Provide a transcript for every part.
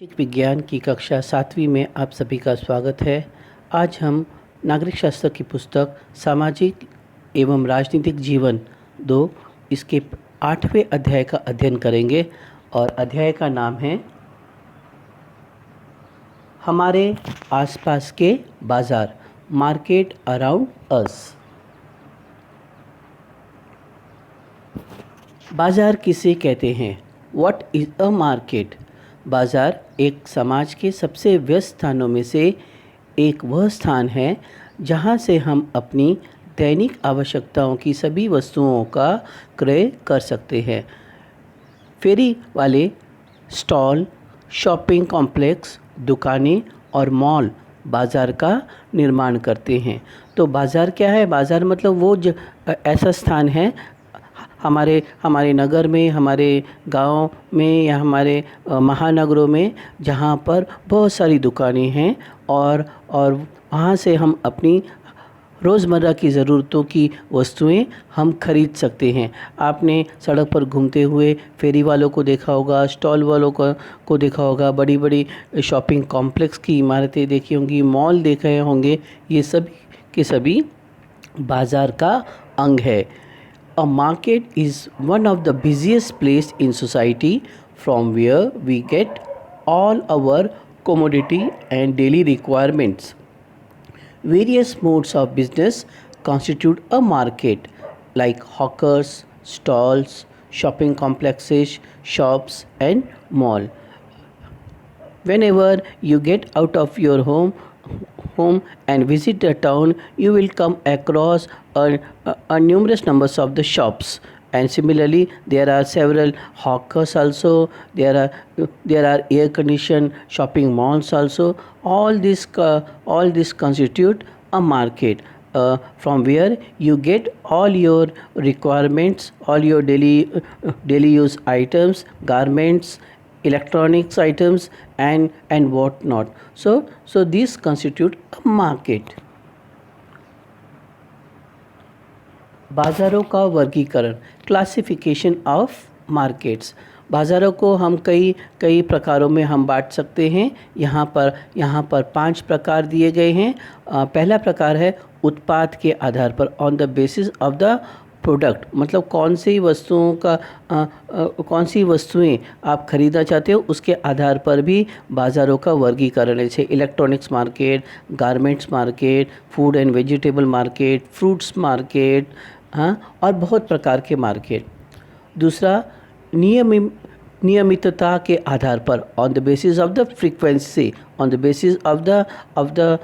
सामाजिक विज्ञान की कक्षा 7वीं में आप सभी का स्वागत है। आज हम नागरिक शास्त्र की पुस्तक सामाजिक एवं राजनीतिक जीवन 2 इसके 8वें अध्याय का अध्ययन करेंगे और अध्याय का नाम है हमारे आसपास के बाज़ार, मार्केट अराउंड अस। बाज़ार किसे कहते हैं? What is a market? बाज़ार एक समाज के सबसे व्यस्त स्थानों में से एक वह स्थान है जहां से हम अपनी दैनिक आवश्यकताओं की सभी वस्तुओं का क्रय कर सकते हैं। फेरी वाले स्टॉल, शॉपिंग कॉम्प्लेक्स, दुकानें और मॉल बाज़ार का निर्माण करते हैं। तो बाज़ार क्या है? बाज़ार मतलब वो ऐसा स्थान है हमारे हमारे नगर में, हमारे गांव में या हमारे महानगरों में जहां पर बहुत सारी दुकानें हैं और वहां से हम अपनी रोज़मर्रा की ज़रूरतों की वस्तुएं हम खरीद सकते हैं। आपने सड़क पर घूमते हुए फेरी वालों को देखा होगा, स्टॉल वालों को देखा होगा, बड़ी बड़ी शॉपिंग कॉम्प्लेक्स की इमारतें देखी होंगी, मॉल देखे होंगे। ये सब के सभी बाज़ार का अंग है। A market is one of the busiest place in society from where we get all our commodity and daily requirements. Various modes of business constitute a market like hawkers, stalls, shopping complexes, shops and mall. Whenever you get out of your home and visit the town, you will come across a numerous numbers of the shops. And similarly, there are several hawkers also. There are air conditioned shopping malls also. All this constitute a market. From where you get all your requirements, all your daily use items, garments, electronics items and what not. So these constitute a market. बाज़ारों का वर्गीकरण, classification of markets. बाज़ारों को हम कई प्रकारों में हम बांट सकते हैं। यहाँ पर 5 प्रकार दिए गए हैं। पहला प्रकार है उत्पाद के आधार पर, on the basis of the product, मतलब कौन सी वस्तुएं आप खरीदना चाहते हो उसके आधार पर भी बाज़ारों का वर्गीकरण है। जैसे electronics market, garments market, food and vegetable market, fruits market, और बहुत प्रकार के मार्केट। दूसरा नियमितता के आधार पर, on the basis of the frequency, on the basis of the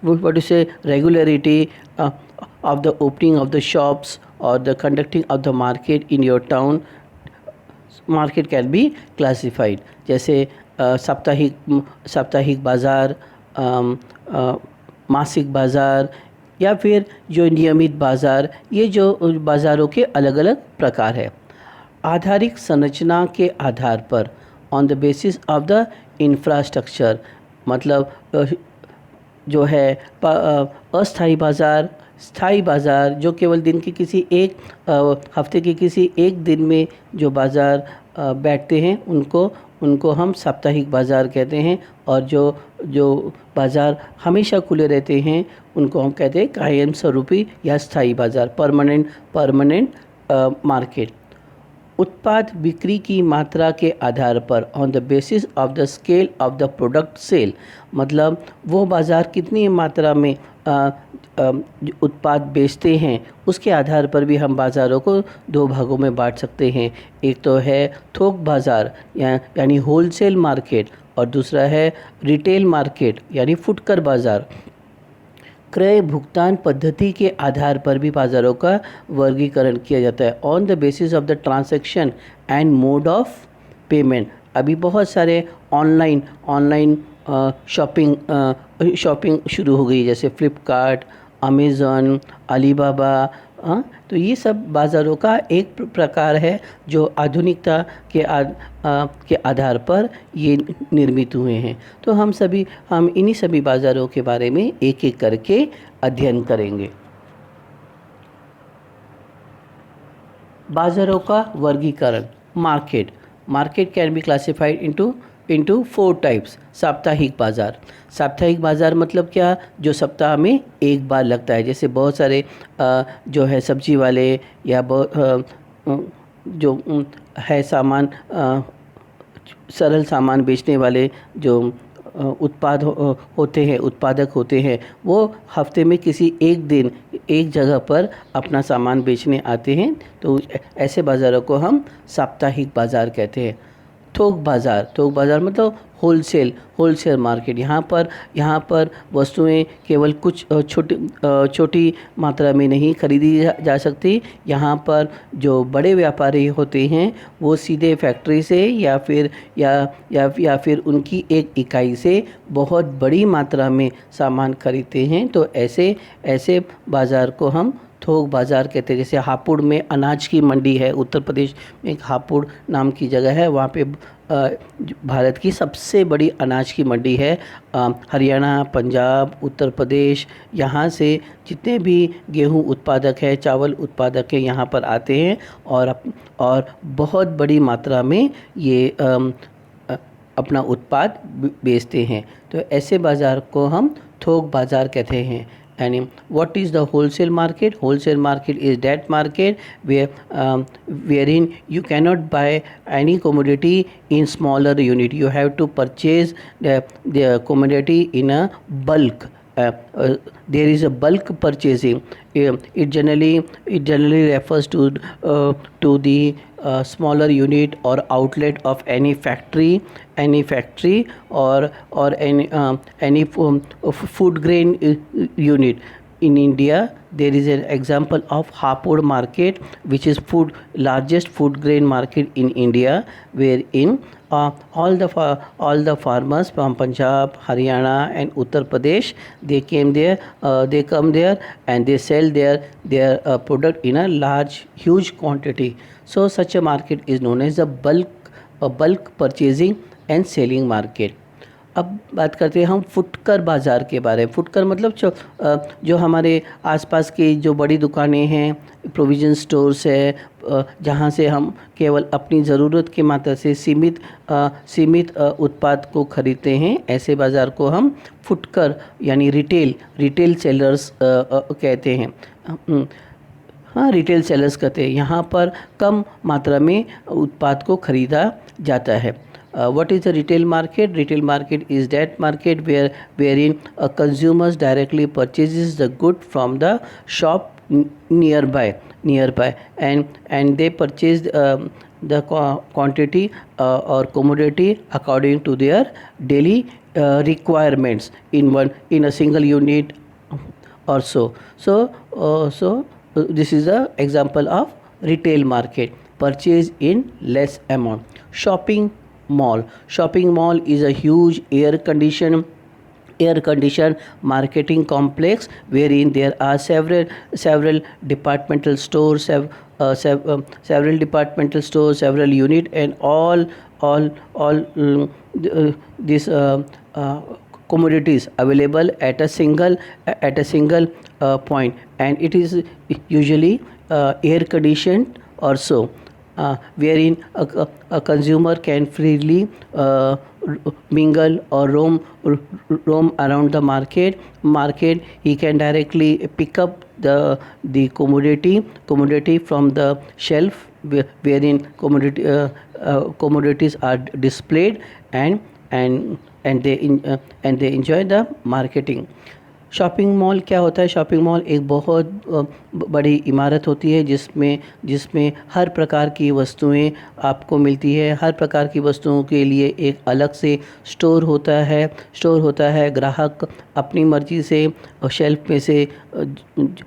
what you say regularity of the opening of the shops or the conducting of the market in your town. Market can be classified जैसे साप्ताहिक बाज़ार, मासिक बाज़ार या फिर जो नियमित बाज़ार। ये जो बाज़ारों के अलग अलग प्रकार है। आधारिक संरचना के आधार पर, on the basis of the infrastructure, मतलब जो है अस्थाई बाज़ार, स्थाई बाज़ार, जो केवल दिन के किसी एक हफ्ते के किसी एक दिन में जो बाज़ार बैठते हैं उनको हम साप्ताहिक बाज़ार कहते हैं। और जो बाज़ार हमेशा खुले रहते हैं उनको हम कहते हैं कायम स्वरूपी या स्थाई बाज़ार, परमानेंट मार्केट। उत्पाद बिक्री की मात्रा के आधार पर, on the basis of the scale of the product sale, मतलब वो बाज़ार कितनी मात्रा में उत्पाद बेचते हैं उसके आधार पर भी हम बाज़ारों को 2 भागों में बांट सकते हैं। एक तो है थोक बाज़ार यानी होलसेल मार्केट, और दूसरा है रिटेल मार्केट यानी फुटकर बाज़ार। क्रय भुगतान पद्धति के आधार पर भी बाज़ारों का वर्गीकरण किया जाता है, on the basis of the transaction and mode of payment. अभी बहुत सारे ऑनलाइन शॉपिंग शुरू हो गई, जैसे फ्लिपकार्ट, अमेज़न, अलीबाबा। तो ये सब बाज़ारों का एक प्रकार है जो आधुनिकता के आधार पर ये निर्मित हुए हैं। तो हम इन्हीं सभी बाज़ारों के बारे में एक एक करके अध्ययन करेंगे। बाज़ारों का वर्गीकरण, market can be classified into into four types. साप्ताहिक बाज़ार. साप्ताहिक बाज़ार मतलब क्या, जो सप्ताह में एक बार लगता है. जैसे बहुत सारे जो है सब्जी वाले या जो है सामान, सरल सामान बेचने वाले जो होते हैं, उत्पादक होते हैं, वो हफ्ते में किसी एक दिन एक जगह पर अपना सामान बेचने आते हैं. तो ऐसे बाज़ारों को हम साप्ताहिक बाज़ार कहते हैं. थोक बाज़ार मतलब होलसेल मार्केट. यहाँ पर वस्तुएं केवल कुछ छोटी मात्रा में नहीं खरीदी जा सकती. यहाँ पर जो बड़े व्यापारी होते हैं वो सीधे फैक्ट्री से या फिर उनकी एक इकाई से बहुत बड़ी मात्रा में सामान खरीदते हैं. तो ऐसे बाज़ार को हम थोक बाज़ार कहते हैं. जैसे हापुड़ में अनाज की मंडी है, उत्तर प्रदेश में एक हापुड़ नाम की जगह है. वहाँ पे भारत की सबसे बड़ी अनाज की मंडी है. हरियाणा, पंजाब, उत्तर प्रदेश, यहाँ से जितने भी गेहूँ उत्पादक है, चावल उत्पादक है, यहाँ पर आते हैं और बहुत बड़ी मात्रा में ये अपना उत्पाद बेचते हैं. तो ऐसे बाज़ार को हम थोक बाज़ार कहते हैं. And what is the wholesale market? Wholesale market is that market wherein you cannot buy any commodity in smaller unit. You have to purchase the commodity in a bulk. There is a bulk purchasing. It generally refers to the smaller unit or outlet of any factory or any food grain unit. In India, there is an example of Hapur market, which is largest food grain market in India, wherein all the farmers from Punjab, Haryana, and Uttar Pradesh, they come there and they sell their product in a huge quantity. So such a market is known as a bulk purchasing and selling market. अब बात करते हैं हम फुटकर बाज़ार के बारे में. फुटकर मतलब जो हमारे आसपास की जो बड़ी दुकानें हैं, प्रोविज़न स्टोर्स है, जहाँ से हम केवल अपनी ज़रूरत की मात्रा से सीमित उत्पाद को खरीदते हैं. ऐसे बाज़ार को हम फुटकर यानी रिटेल सेलर्स कहते हैं. हाँ, रिटेल सेलर्स कहते हैं. यहाँ पर कम मात्रा में उत्पाद को खरीदा जाता है. What is the retail market? Retail market is that market wherein a consumers directly purchases the good from the shop nearby, and they purchase the quantity or commodity according to their daily requirements in a single unit or so. So this is the example of retail market. Purchase in less amount. Shopping mall is a huge air conditioned marketing complex wherein there are several departmental stores, several unit, and all these commodities available at a single point, and it is usually air conditioned also. Wherein a consumer can freely mingle or roam around the market. He can directly pick up the commodity from the shelf wherein commodities are displayed, and they enjoy the marketing. Shopping mall क्या होता है? Shopping mall एक बहुत बड़ी इमारत होती है जिसमें हर प्रकार की वस्तुएं आपको मिलती है. हर प्रकार की वस्तुओं के लिए एक अलग से स्टोर होता है. ग्राहक अपनी मर्ज़ी से शेल्फ में से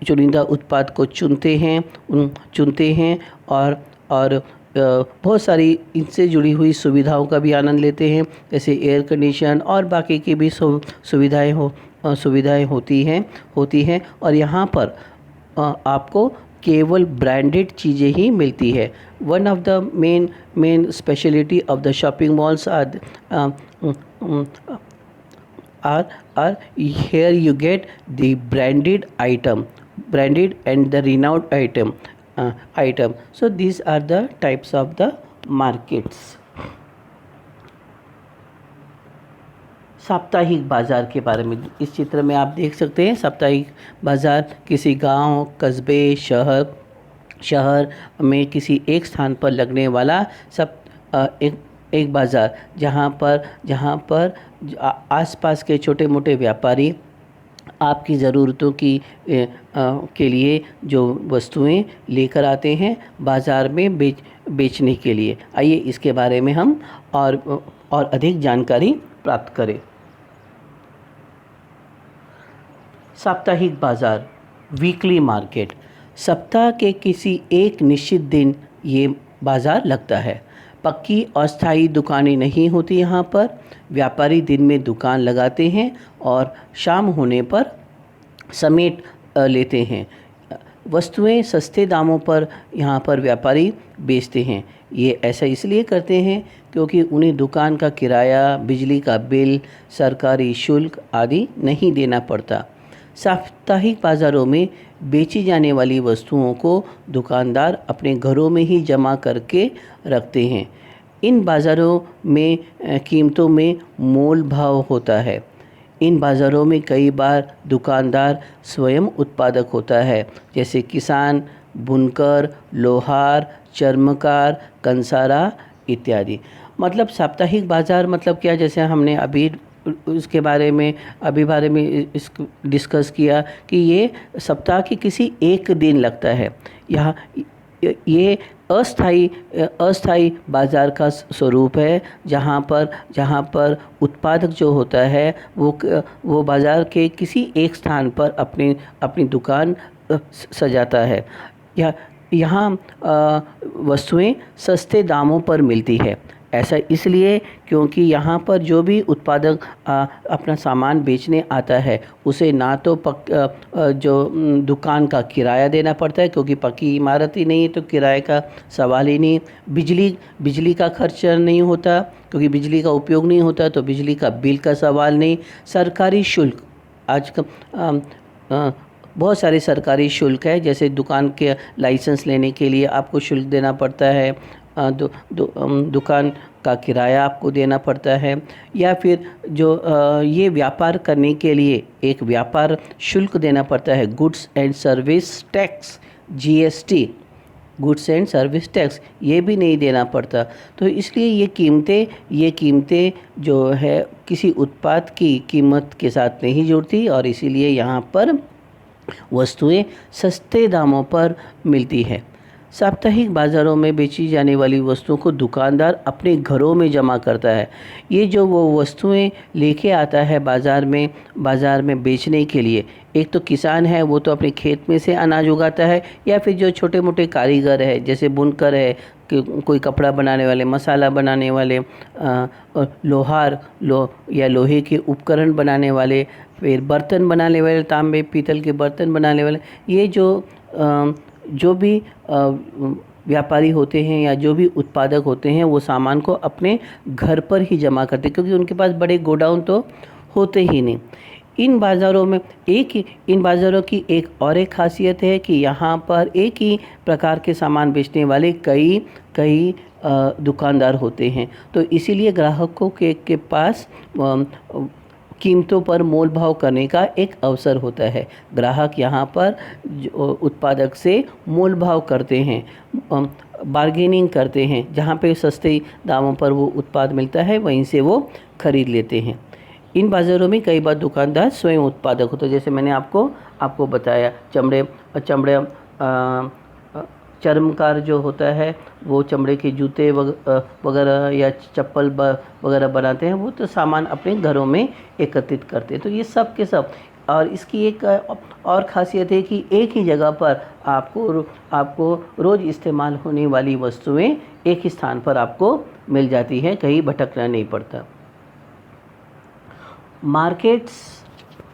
चुनिंदा उत्पाद को चुनते हैं और बहुत सारी इनसे जुड़ी हुई सुविधाओं का भी आनंद लेते हैं, जैसे एयर कंडीशन और बाकी की भी सुविधाएं होती हैं. और यहाँ पर आपको केवल ब्रांडेड चीज़ें ही मिलती है. One of the main speciality of the shopping malls are here you get the branded and the renowned item. So these are the types of the markets. साप्ताहिक बाज़ार के बारे में इस चित्र में आप देख सकते हैं। साप्ताहिक बाज़ार किसी गांव, कस्बे, शहर में किसी एक स्थान पर लगने वाला एक एक बाज़ार, जहाँ पर आसपास के छोटे मोटे व्यापारी आपकी ज़रूरतों के लिए जो वस्तुएं लेकर आते हैं बाज़ार में बेचने के लिए। आइए इसके बारे में हम और अधिक जानकारी प्राप्त करें। साप्ताहिक बाज़ार, वीकली मार्केट, सप्ताह के किसी एक निश्चित दिन ये बाज़ार लगता है। पक्की और स्थायी दुकानें नहीं होती यहाँ पर। व्यापारी दिन में दुकान लगाते हैं और शाम होने पर समेट लेते हैं। वस्तुएं सस्ते दामों पर यहाँ पर व्यापारी बेचते हैं। ये ऐसा इसलिए करते हैं क्योंकि उन्हें दुकान का किराया, बिजली का बिल, सरकारी शुल्क आदि नहीं देना पड़ता। साप्ताहिक बाज़ारों में बेची जाने वाली वस्तुओं को दुकानदार अपने घरों में ही जमा करके रखते हैं। इन बाज़ारों में कीमतों में मोल भाव होता है। इन बाज़ारों में कई बार दुकानदार स्वयं उत्पादक होता है, जैसे किसान, बुनकर, लोहार, चर्मकार, कंसारा इत्यादि। मतलब साप्ताहिक बाज़ार मतलब क्या, जैसे हमने अभी उसके बारे में इस डिस्कस किया कि ये सप्ताह के किसी एक दिन लगता है। यहाँ ये अस्थाई बाज़ार का स्वरूप है, जहाँ पर उत्पादक जो होता है वो बाज़ार के किसी एक स्थान पर अपनी दुकान सजाता है। यहाँ वस्तुएं सस्ते दामों पर मिलती है। ऐसा इसलिए क्योंकि यहाँ पर जो भी उत्पादक अपना सामान बेचने आता है उसे ना तो जो दुकान का किराया देना पड़ता है, क्योंकि पक्की इमारत ही नहीं है तो किराए का सवाल ही नहीं। बिजली का खर्च नहीं होता, क्योंकि बिजली का उपयोग नहीं होता तो बिजली का बिल का सवाल नहीं। सरकारी शुल्क, आजकल बहुत सारे सरकारी शुल्क है, जैसे दुकान के लाइसेंस लेने के लिए आपको शुल्क देना पड़ता है, दुकान का किराया आपको देना पड़ता है, या फिर जो ये व्यापार करने के लिए एक व्यापार शुल्क देना पड़ता है, goods and service tax, GST, goods and service tax, ये भी नहीं देना पड़ता। तो इसलिए ये कीमतें जो है किसी उत्पाद की कीमत के साथ नहीं जुड़ती, और इसीलिए यहाँ पर वस्तुएं सस्ते दामों पर मिलती है। साप्ताहिक बाज़ारों में बेची जाने वाली वस्तुओं को दुकानदार अपने घरों में जमा करता है। ये जो वो वस्तुएं लेके आता है बाज़ार में बेचने के लिए, एक तो किसान है, वो तो अपने खेत में से अनाज उगाता है, या फिर जो छोटे मोटे कारीगर है, जैसे बुनकर है, कोई कपड़ा बनाने वाले, मसाला बनाने वाले, या लोहे के उपकरण बनाने वाले, फिर बर्तन बनाने वाले, तांबे पीतल के बर्तन बनाने वाले, ये जो भी व्यापारी होते हैं या जो भी उत्पादक होते हैं वो सामान को अपने घर पर ही जमा करते हैं, क्योंकि उनके पास बड़े गोडाउन तो होते ही नहीं। इन बाज़ारों की एक खासियत है कि यहाँ पर एक ही प्रकार के सामान बेचने वाले कई दुकानदार होते हैं, तो इसीलिए ग्राहकों के पास कीमतों पर मोल भाव करने का एक अवसर होता है। ग्राहक यहाँ पर उत्पादक से मोल भाव करते हैं, बार्गेनिंग करते हैं, जहाँ पे सस्ते दामों पर वो उत्पाद मिलता है वहीं से वो खरीद लेते हैं। इन बाज़ारों में कई बार दुकानदार स्वयं उत्पादक होते हैं, जैसे मैंने आपको बताया, चर्मकार जो होता है वो चमड़े के जूते वगैरह या चप्पल वगैरह बनाते हैं, वो तो सामान अपने घरों में एकत्रित करते हैं। तो ये सब के सब, और इसकी एक और ख़ासियत है कि एक ही जगह पर आपको रोज़ इस्तेमाल होने वाली वस्तुएं एक ही स्थान पर आपको मिल जाती हैं, कहीं भटकना नहीं पड़ता। Markets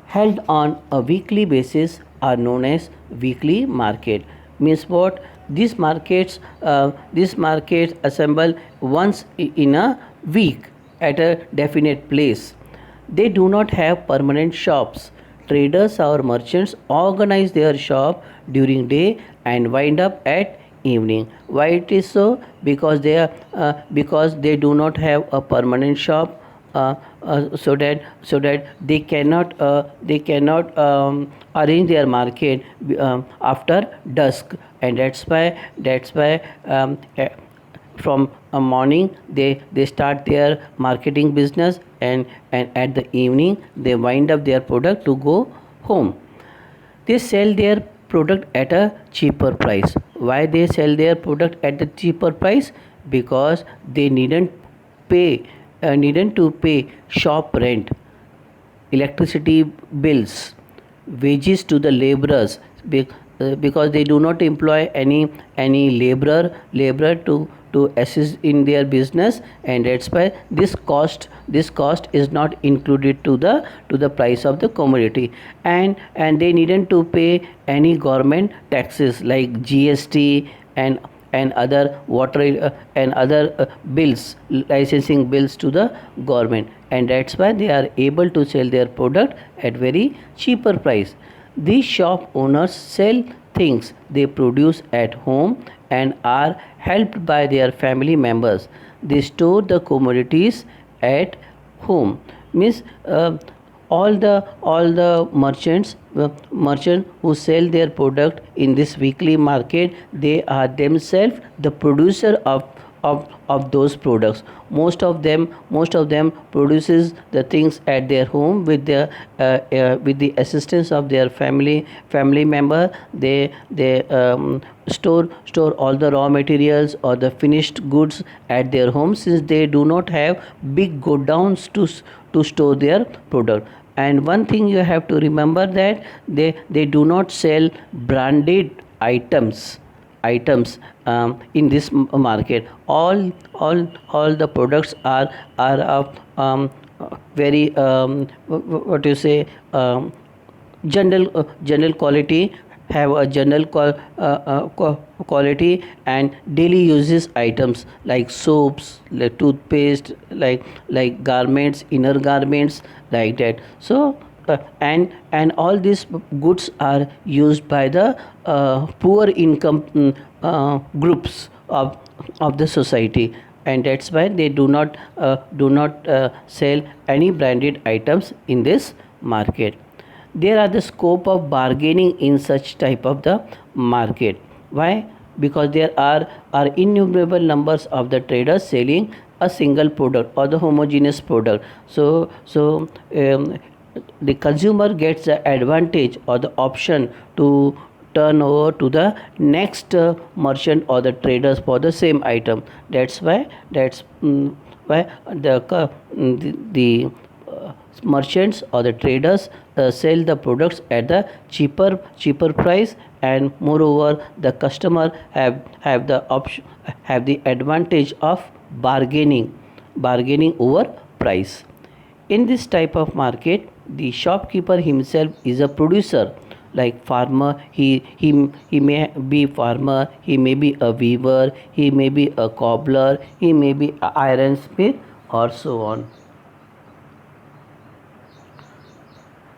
held on a weekly basis are known as weekly market. Means what? These markets assemble once in a week at a definite place. They do not have permanent shops. Traders or merchants organize their shop during day and wind up at evening. Why it is so? Because they do not have a permanent shop. so that they cannot arrange their market after dusk, and that's why from a morning they start their marketing business, and at the evening they wind up their product to go home. They sell their product at a cheaper price. Why they sell their product at a cheaper price? Because they pay needn't to pay shop rent, electricity bills, wages to the laborers, because they do not employ any laborer to assist in their business, and that's why this cost is not included to the price of the commodity. And they needn't to pay any government taxes like GST and other water and other bills, licensing bills to the government, and that's why they are able to sell their product at very cheaper price. These shop owners sell things they produce at home and are helped by their family members. They store the commodities at home. Means all the merchant who sell their product in this weekly market, they are themselves the producer of those products. Most of them produces the things at their home with the assistance of their family member. They store all the raw materials or the finished goods at their home, since they do not have big godowns to store their product. And one thing you have to remember, that they do not sell branded items in this market. All the products are of very what you say, general quality, have a quality, and daily uses items like soaps, like toothpaste, like garments, inner garments, like that. So and all these goods are used by the poor income groups of the society, and that's why they do not sell any branded items in this market. There are the scope of bargaining in such type of the market. Why? Because there are innumerable numbers of the traders selling a single product or the homogeneous product. So the consumer gets the advantage or the option to turn over to the next merchant or the traders for the same item. That's why the merchants or the traders sell the products at the cheaper price, and moreover the customer have the option, have the advantage of bargaining over price. In this type of market, the shopkeeper himself is a producer. Like farmer, he may be farmer, he may be a weaver, he may be a cobbler, he may be a iron smith, or so on.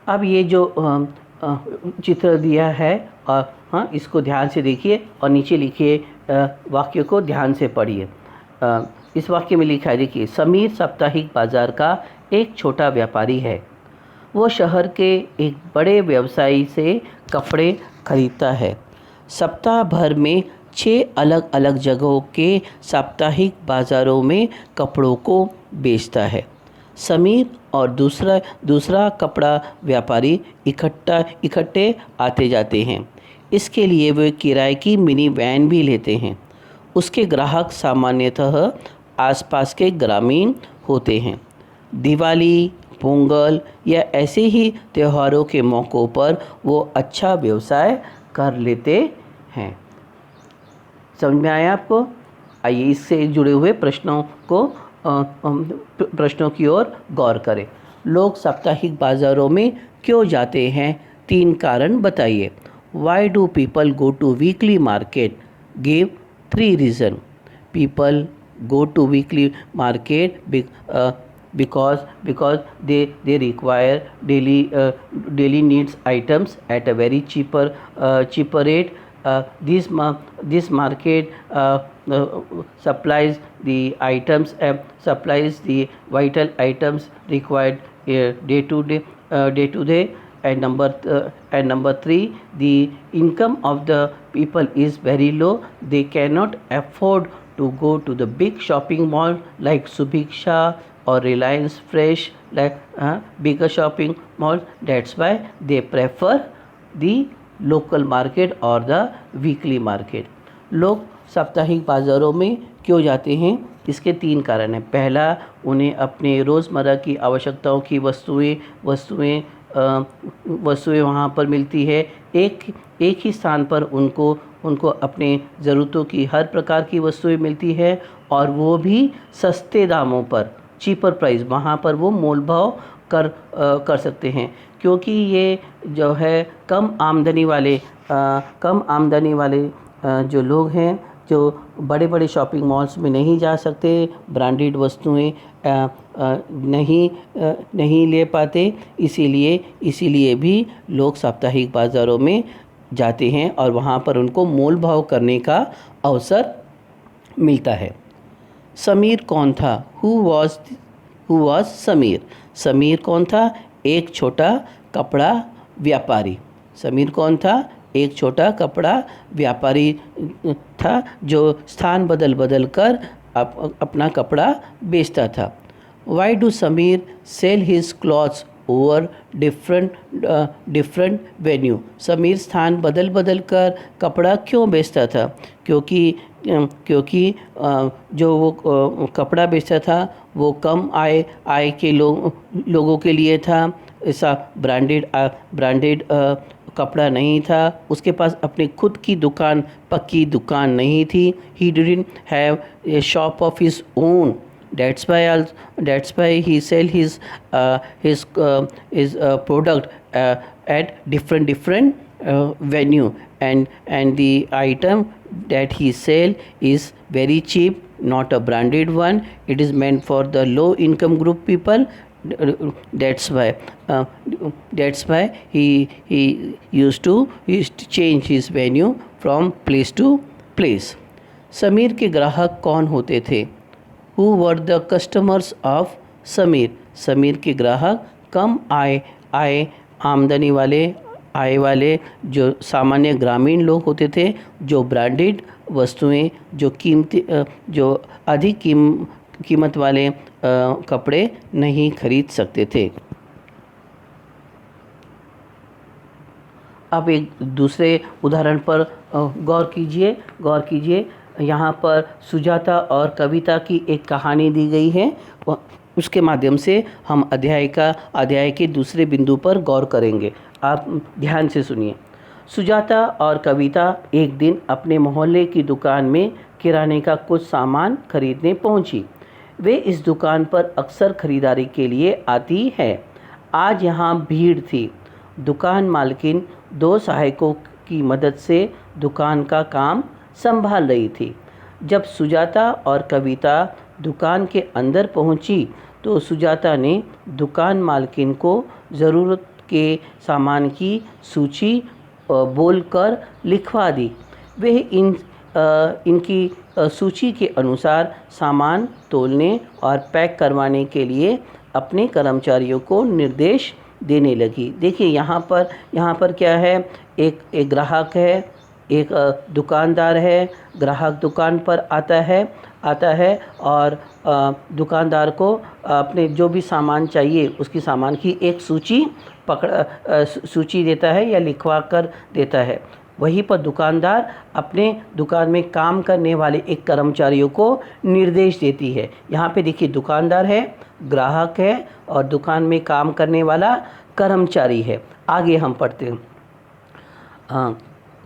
अब ये जो चित्र दिया है, और हाँ, इसको ध्यान से देखिए और नीचे लिखिए, वाक्य को ध्यान से पढ़िए। इस वाक्य में लिखा है, देखिए, समीर साप्ताहिक बाजार का एक छोटा व्यापारी है। वो शहर के एक बड़े व्यवसायी से कपड़े खरीदता है। सप्ताह भर में 6 अलग अलग जगहों के साप्ताहिक बाज़ारों में कपड़ों को बेचता है। समीर और दूसरा कपड़ा व्यापारी इकट्ठे आते जाते हैं। इसके लिए वे किराए की मिनी वैन भी लेते हैं। उसके ग्राहक सामान्यतः आसपास के ग्रामीण होते हैं। दिवाली, पोंगल या ऐसे ही त्योहारों के मौक़ों पर वो अच्छा व्यवसाय कर लेते हैं। समझ में आया आपको? आइए इससे जुड़े हुए प्रश्नों की ओर गौर करें। लोग साप्ताहिक बाज़ारों में क्यों जाते हैं? 3 कारण बताइए। Why do people go to weekly market? Give 3 reason. People go to weekly market because they require daily needs items at a very cheaper rate, this market supplies the items, supplies the vital items required day to day. And number three, the income of the people is very low. They cannot afford to go to the big shopping mall like Subiksha or Reliance Fresh, like bigger shopping mall. That's why they prefer the local market और the weekly market. लोग साप्ताहिक बाज़ारों में क्यों जाते हैं? इसके तीन कारण हैं। पहला, उन्हें अपने रोज़मर्रा की आवश्यकताओं की वस्तुएं वहाँ पर मिलती है। एक ही स्थान पर उनको अपने ज़रूरतों की हर प्रकार की वस्तुएं मिलती है, और वो भी सस्ते दामों पर, चीपर प्राइस। वहाँ पर वो मोल भाव कर सकते हैं, क्योंकि ये जो है कम आमदनी वाले जो लोग हैं, जो बड़े बड़े शॉपिंग मॉल्स में नहीं जा सकते, ब्रांडेड वस्तुएं नहीं ले पाते, इसीलिए भी लोग साप्ताहिक बाज़ारों में जाते हैं और वहाँ पर उनको मोल भाव करने का अवसर मिलता है। समीर कौन था? Who was Sameer? समीर कौन था? एक छोटा कपड़ा व्यापारी। समीर कौन था? एक छोटा कपड़ा व्यापारी था, जो स्थान बदल कर अपना कपड़ा बेचता था। Why do Sameer sell his clothes over different venue? Sameer स्थान बदल कर कपड़ा क्यों बेचता था? क्योंकि जो वो कपड़ा बेचता था वो कम आय के लोगों के लिए था। ऐसा ब्रांडेड कपड़ा नहीं था। उसके पास अपनी खुद की पक्की दुकान नहीं थी। He didn't have a shop of his own. That's why he sell his product at different venue, and the item that he sell is very cheap, not a branded one. It is meant for the low income group people. That's why he used to change his venue from place to place. Sameer के ग्राहक कौन होते थे? Who were the customers of Sameer? Sameer के ग्राहक कम आमदनी वाले जो सामान्य ग्रामीण लोग होते थे, जो ब्रांडेड वस्तुएं, जो अधिक कीमत वाले कपड़े नहीं खरीद सकते थे। अब एक दूसरे उदाहरण पर गौर कीजिए। यहाँ पर सुजाता और कविता की एक कहानी दी गई है। उसके माध्यम से हम अध्याय के दूसरे बिंदु पर गौर करेंगे। आप ध्यान से सुनिए। सुजाता और कविता एक दिन अपने मोहल्ले की दुकान में किराने का कुछ सामान खरीदने पहुंची। वे इस दुकान पर अक्सर खरीदारी के लिए आती है। आज यहाँ भीड़ थी। दुकान मालकिन 2 सहायकों की मदद से दुकान का काम संभाल रही थी। जब सुजाता और कविता दुकान के अंदर पहुंची, तो सुजाता ने दुकान मालकिन को ज़रूरत के सामान की सूची बोलकर लिखवा दी। वे इनकी सूची के अनुसार सामान तोलने और पैक करवाने के लिए अपने कर्मचारियों को निर्देश देने लगी। देखिए यहाँ पर क्या है, एक ग्राहक है, एक दुकानदार है। ग्राहक दुकान पर आता है और दुकानदार को अपने जो भी सामान चाहिए उसकी सामान की एक सूची देता है या लिखवा कर देता है। वहीं पर दुकानदार अपने दुकान में काम करने वाले एक कर्मचारियों को निर्देश देती है। यहाँ पे देखिए, दुकानदार है, ग्राहक है और दुकान में काम करने वाला कर्मचारी है। आगे हम पढ़ते हैं।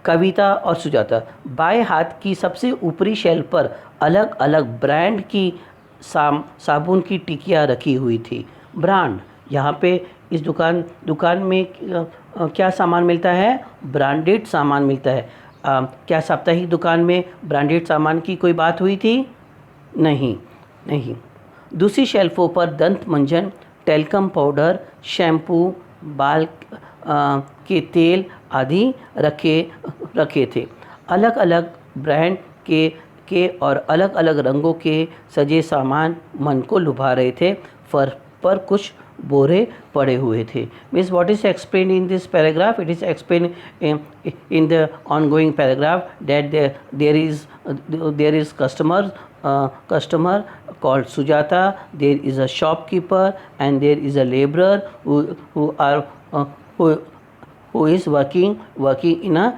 कविता और सुजाता। बाएं हाथ की सबसे ऊपरी शेल्फ पर अलग अलग ब्रांड की साबुन की टिकियाँ रखी हुई थी। ब्रांड, यहाँ पे इस दुकान में क्या सामान मिलता है? ब्रांडेड सामान मिलता है। क्या साप्ताहिक दुकान में ब्रांडेड सामान की कोई बात हुई थी? नहीं। दूसरी शेल्फों पर दंत मंजन, टेल्कम पाउडर, शैम्पू, बाल के तेल आदि रखे थे। अलग अलग ब्रांड के और अलग अलग रंगों के सजे सामान मन को लुभा रहे थे। पर कुछ बोरे पड़े हुए थे। Means what is explain in this paragraph? It is explain in the ongoing paragraph that there is customer called Sujata, there is a shopkeeper, and there is a laborer who is working in a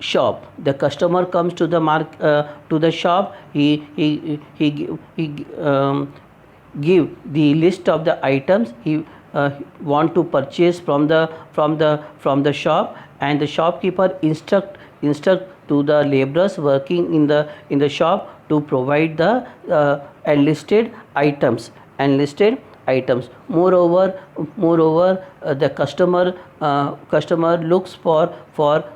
shop. The customer comes to the shop. He give the list of the items he want to purchase from the shop, and the shopkeeper instruct to the laborers working in the shop to provide the enlisted items. Moreover, the customer looks for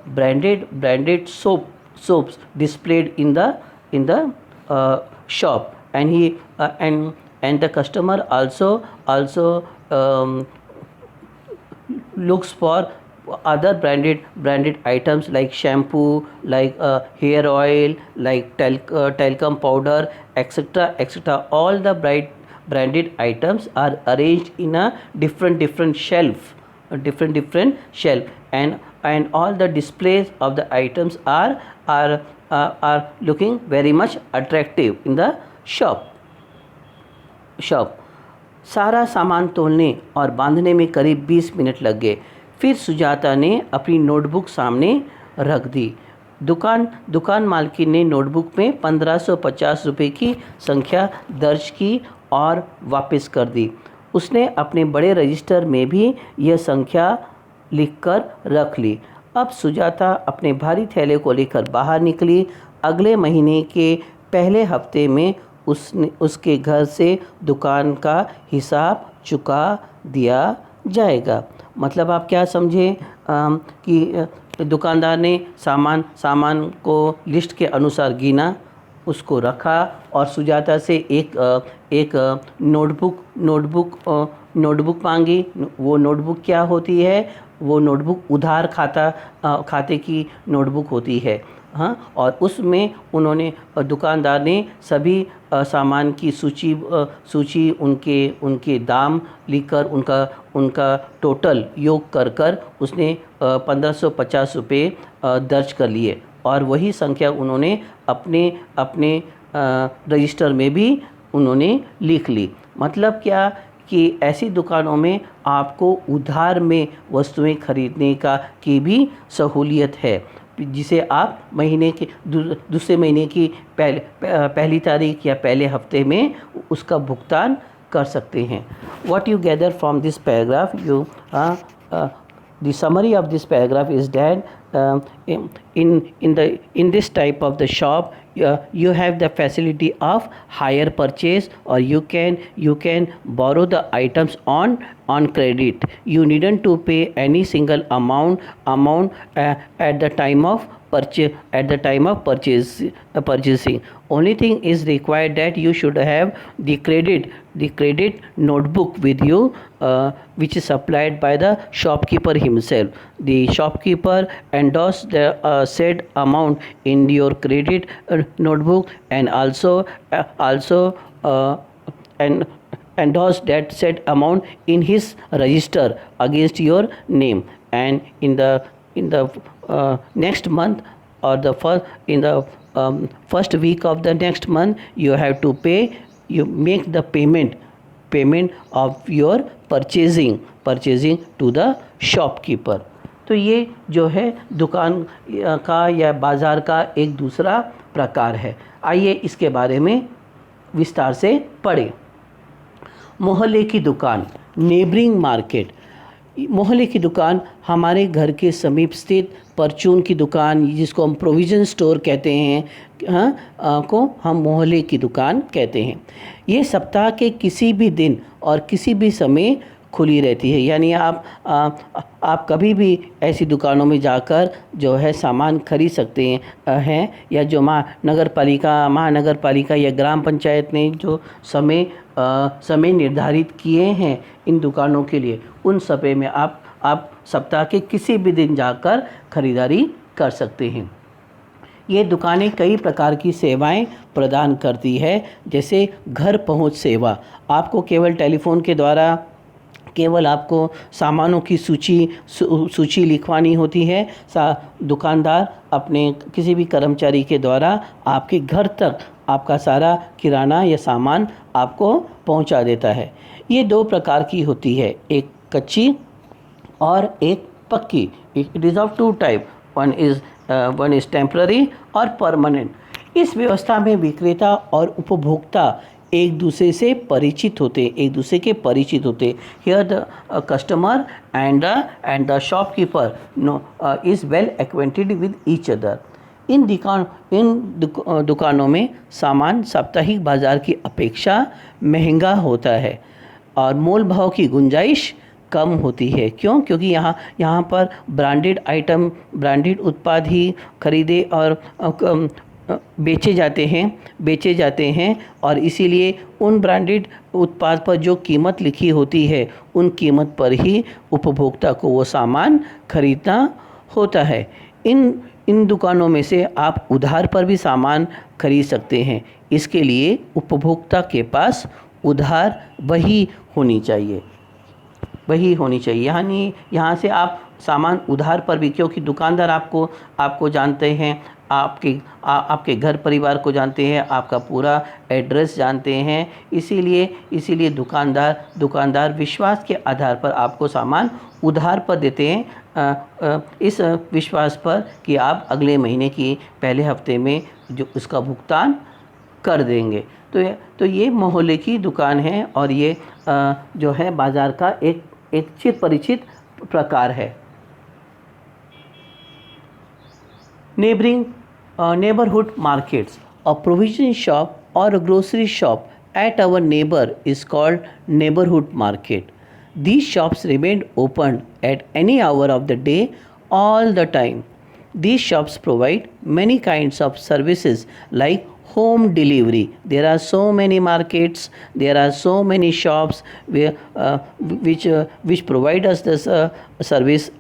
branded soaps displayed in the shop, and he and the customer also looks for other branded items like shampoo, like hair oil, like talcum powder, etc. All the branded items are arranged in a different shelf, and all the displays of the items are looking very much attractive in the shop. सारा सामान तोलने और बांधने में करीब 20 minute लग गए। फिर सुजाता ने अपनी नोटबुक सामने रख दी। दुकान मालकिन ने नोटबुक में 1550 रुपये की संख्या दर्ज की और वापस कर दी। उसने अपने बड़े रजिस्टर में भी यह संख्या लिखकर रख ली। अब सुजाता अपने भारी थैले को लेकर बाहर निकली। अगले महीने के पहले हफ्ते में उसके घर से दुकान का हिसाब चुका दिया जाएगा। मतलब आप क्या समझे कि दुकानदार ने सामान को लिस्ट के अनुसार गिना, उसको रखा और सुजाता से एक नोटबुक मांगी। वो नोटबुक क्या होती है? वो नोटबुक उधार खाते की नोटबुक होती है। हाँ, और उसमें दुकानदार ने सभी सामान की सूची उनके दाम लिखकर उनका टोटल योग कर उसने 1550 रुपये दर्ज कर लिए और वही संख्या उन्होंने अपने रजिस्टर में भी उन्होंने लिख ली। मतलब क्या कि ऐसी दुकानों में आपको उधार में वस्तुएं खरीदने की भी सहूलियत है, जिसे आप महीने के दूसरे महीने की पहली तारीख या पहले हफ्ते में उसका भुगतान कर सकते हैं। What you gather from this paragraph, the summary of this paragraph is that in this type of the shop you have the facility of hire purchase, or you can borrow the items on credit. You needn't to pay any single amount at the time of purchasing. Only thing is required that you should have the credit notebook with you, which is supplied by the shopkeeper himself. The shopkeeper endorsed the said amount in your credit notebook, and also and endorse that said amount in his register against your name. And in the next month, or first week of the next month, you have to pay. You make the payment of your purchasing to the shopkeeper. तो ये जो है दुकान का या बाज़ार का एक दूसरा प्रकार है। आइए इसके बारे में विस्तार से पढ़ें। मोहल्ले की दुकान, नेबरिंग मार्केट। मोहल्ले की दुकान हमारे घर के समीप स्थित परचून की दुकान, जिसको हम प्रोविज़न स्टोर कहते हैं, को हम मोहल्ले की दुकान कहते हैं। ये सप्ताह के किसी भी दिन और किसी भी समय खुली रहती है। यानी आप कभी भी ऐसी दुकानों में जाकर जो है सामान खरीद सकते हैं, या जो महानगर पालिका या ग्राम पंचायत ने जो समय निर्धारित किए हैं इन दुकानों के लिए, उन समय में आप सप्ताह के किसी भी दिन जाकर खरीदारी कर सकते हैं। ये दुकानें कई प्रकार की सेवाएं प्रदान करती है, जैसे घर पहुंच सेवा। आपको केवल टेलीफोन के द्वारा केवल आपको सामानों की सूची लिखवानी होती है। दुकानदार अपने किसी भी कर्मचारी के द्वारा आपके घर तक आपका सारा किराना या सामान आपको पहुंचा देता है। ये दो प्रकार की होती है, एक कच्ची और एक पक्की। It is of two type, one is temporary और परमानेंट। इस व्यवस्था में विक्रेता और उपभोक्ता एक दूसरे से परिचित होते, एक दूसरे के परिचित होते। Here the customer and the shopkeeper is well acquainted with each other. इन दुकानों में सामान साप्ताहिक बाज़ार की अपेक्षा महंगा होता है और मोल भाव की गुंजाइश कम होती है। क्यों? क्योंकि यहाँ पर ब्रांडेड उत्पाद ही खरीदे और बेचे जाते हैं और इसीलिए उन ब्रांडेड उत्पाद पर जो कीमत लिखी होती है उन कीमत पर ही उपभोक्ता को वो सामान खरीदना होता है। इन दुकानों में से आप उधार पर भी सामान खरीद सकते हैं। इसके लिए उपभोक्ता के पास उधार वही होनी चाहिए। यानी यहाँ से आप सामान उधार पर भी, क्योंकि दुकानदार आपको जानते हैं, आपके घर परिवार को जानते हैं, आपका पूरा एड्रेस जानते हैं, इसीलिए दुकानदार विश्वास के आधार पर आपको सामान उधार पर देते हैं, इस विश्वास पर कि आप अगले महीने की पहले हफ्ते में जो उसका भुगतान कर देंगे। तो ये मोहल्ले की दुकान है और ये जो है बाज़ार का एक चित परिचित प्रकार है। Neighborhood markets, a provision shop or a grocery shop at our neighbor is called neighborhood market. These shops remain open at any hour of the day all the time. These shops provide many kinds of services like home delivery. There are so many markets, there are so many shops which provide us this service,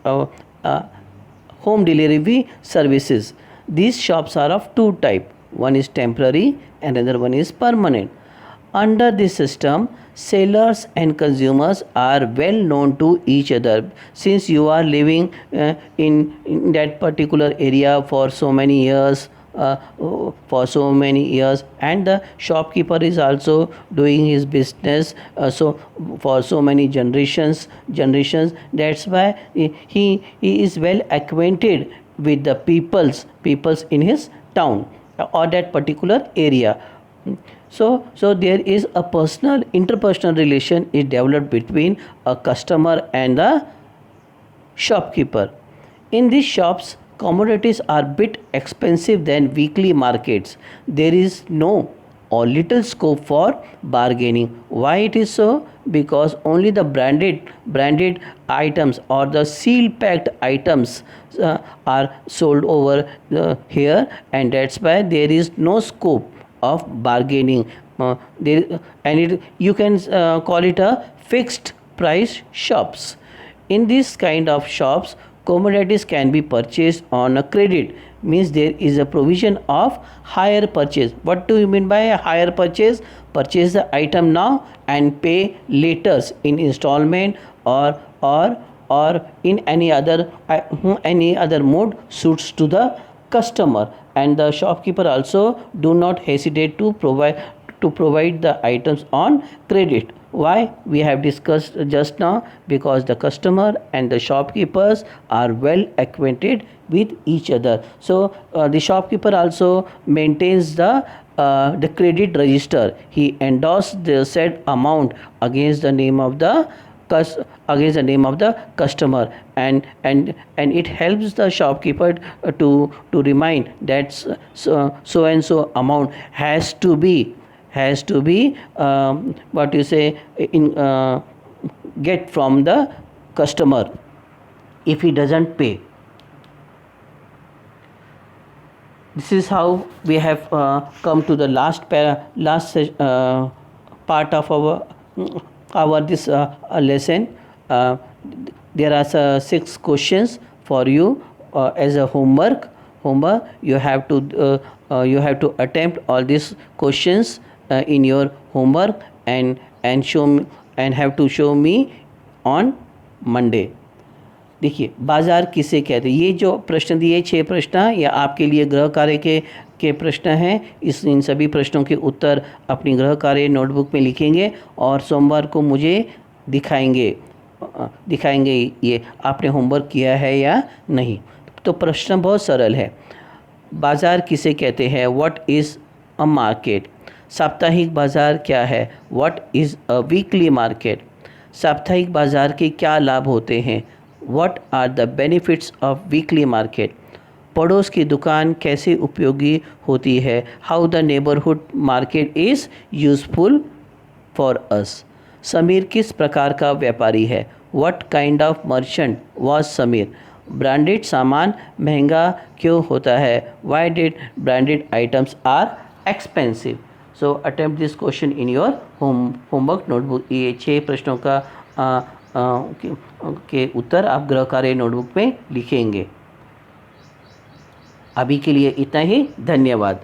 home delivery services. These shops are of two types. One is temporary and another one is permanent. Under this system, sellers and consumers are well known to each other. Since you are living in that particular area for so many years, and the shopkeeper is also doing his business so for so many generations, that's why he is well acquainted with the peoples in his town or that particular area. So there is a interpersonal relation is developed between a customer and the shopkeeper. In these shops, commodities are bit expensive than weekly markets. There is no or little scope for bargaining. Why it is so? Because only the branded items or the seal packed items are sold over here, and that's why there is no scope of bargaining. You can call it a fixed price shops. In this kind of shops, commodities can be purchased on a credit, means there is a provision of hire purchase. What do you mean by a hire purchase? Purchase the item now and pay later in installment or in any other mode suits to the customer. And the shopkeeper also do not hesitate to provide the items on credit. Why? We have discussed just now, because the customer and the shopkeepers are well acquainted with each other. So the shopkeeper also maintains the credit register. He endorses the said amount against the name of the customer, and it helps the shopkeeper to remind that so and so amount has to be get from the customer if he doesn't pay. This is how we have come to the last part of our this lesson. There are 6 questions for you as a homework. homework. You have to attempt all these questions in your homework and show me, and have to show me on Monday. देखिए, बाज़ार किसे कहते हैं, ये जो प्रश्न दिए 6 प्रश्न या आपके लिए गृह कार्य के प्रश्न हैं। इन सभी प्रश्नों के उत्तर अपनी गृह कार्य नोटबुक में लिखेंगे और सोमवार को मुझे दिखाएंगे ये आपने होमवर्क किया है या नहीं। तो प्रश्न बहुत सरल है। बाज़ार किसे कहते हैं? What is a market? साप्ताहिक बाज़ार क्या है? What is a weekly market? साप्ताहिक बाज़ार के क्या लाभ होते हैं? What are the benefits of weekly market? पड़ोस की दुकान कैसे उपयोगी होती है? How the neighbourhood market is useful for us? Sameer किस प्रकार का व्यापारी है? What kind of merchant was Sameer? Branded सामान महंगा क्यों होता है? Why did branded items are expensive? So attempt this question in your homework notebook. ये 6 प्रश्नों का के उत्तर आप गृह कार्य नोटबुक में लिखेंगे। अभी के लिए इतना ही, धन्यवाद।